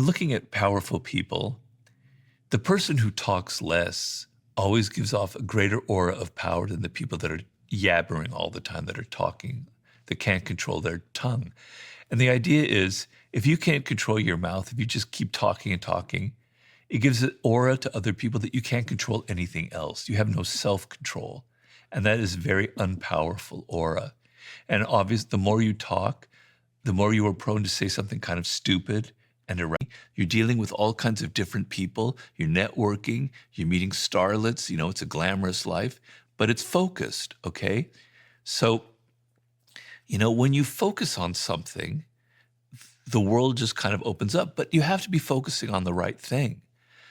looking at powerful people, the person who talks less always gives off a greater aura of power than the people that are yabbering all the time, that are talking, that can't control their tongue. And the idea is, if you can't control your mouth, if you just keep talking and talking, it gives an aura to other people that you can't control anything else. You have no self-control. And that is very unpowerful aura. And obviously, the more you talk, the more you are prone to say something kind of stupid and irrational. You're dealing with all kinds of different people. You're networking. You're meeting starlets. You know, it's a glamorous life, but it's focused, okay? So, you know, when you focus on something, the world just kind of opens up, but you have to be focusing on the right thing.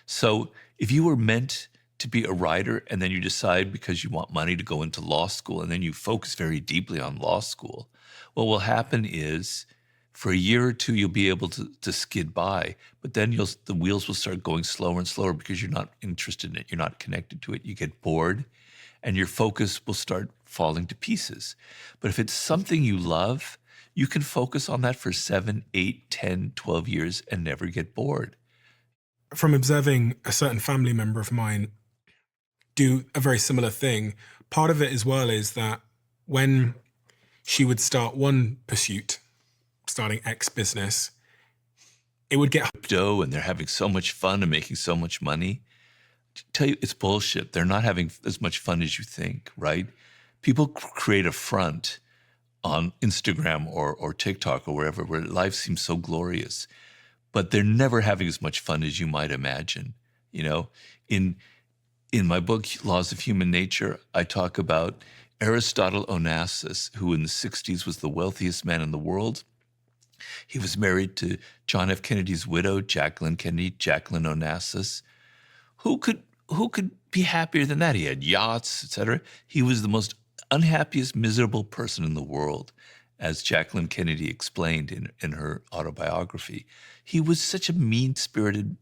So if you were meant to be a writer and then you decide because you want money to go into law school and then you focus very deeply on law school, what will happen is for a year or two, you'll be able to skid by, but then the wheels will start going slower and slower because you're not interested in it. You're not connected to it. You get bored and your focus will start falling to pieces. But if it's something you love, you can focus on that for 7, 8, 10, 12 years and never get bored. From observing a certain family member of mine do a very similar thing, part of it as well is that when she would start one pursuit, starting X business, it would get dough and they're having so much fun and making so much money. Tell you, it's bullshit. They're not having as much fun as you think, right? People create a front on Instagram or TikTok or wherever, where life seems so glorious, but they're never having as much fun as you might imagine. You know, in my book, Laws of Human Nature, I talk about Aristotle Onassis, who in the 60s was the wealthiest man in the world. He was married to John F. Kennedy's widow, Jacqueline Kennedy, Jacqueline Onassis. Who could be happier than that? He had yachts, etc. He was the most unhappiest, miserable person in the world, as Jacqueline Kennedy explained in her autobiography. He was such a mean-spirited,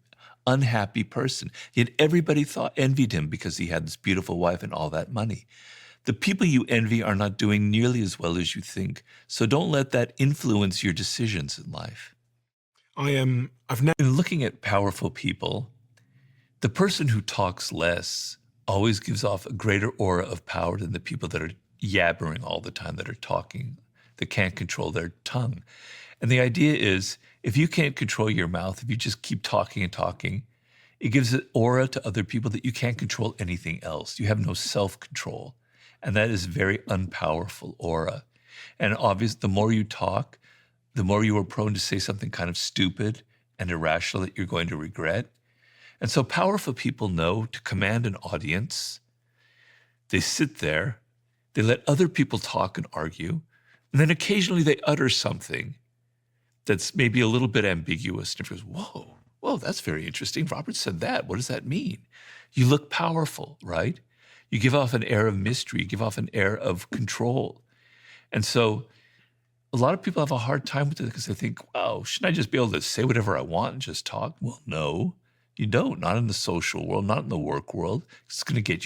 unhappy person. Yet everybody envied him because he had this beautiful wife and all that money. The people you envy are not doing nearly as well as you think. So don't let that influence your decisions in life. I've never In looking at powerful people, the person who talks less always gives off a greater aura of power than the people that are yabbering all the time, that are talking, that can't control their tongue. And the idea is, if you can't control your mouth, if you just keep talking and talking, it gives an aura to other people that you can't control anything else. You have no self-control. And that is very unpowerful aura. And obviously, the more you talk, the more you are prone to say something kind of stupid and irrational that you're going to regret. And so powerful people know to command an audience. They sit there, they let other people talk and argue, and then occasionally they utter something that's maybe a little bit ambiguous. And everyone goes, whoa, that's very interesting. Robert said that. What does that mean? You look powerful, right? You give off an air of mystery, you give off an air of control. And so a lot of people have a hard time with it because they think, wow, shouldn't I just be able to say whatever I want and just talk? Well, no, you don't. Not in the social world, not in the work world. It's going to get you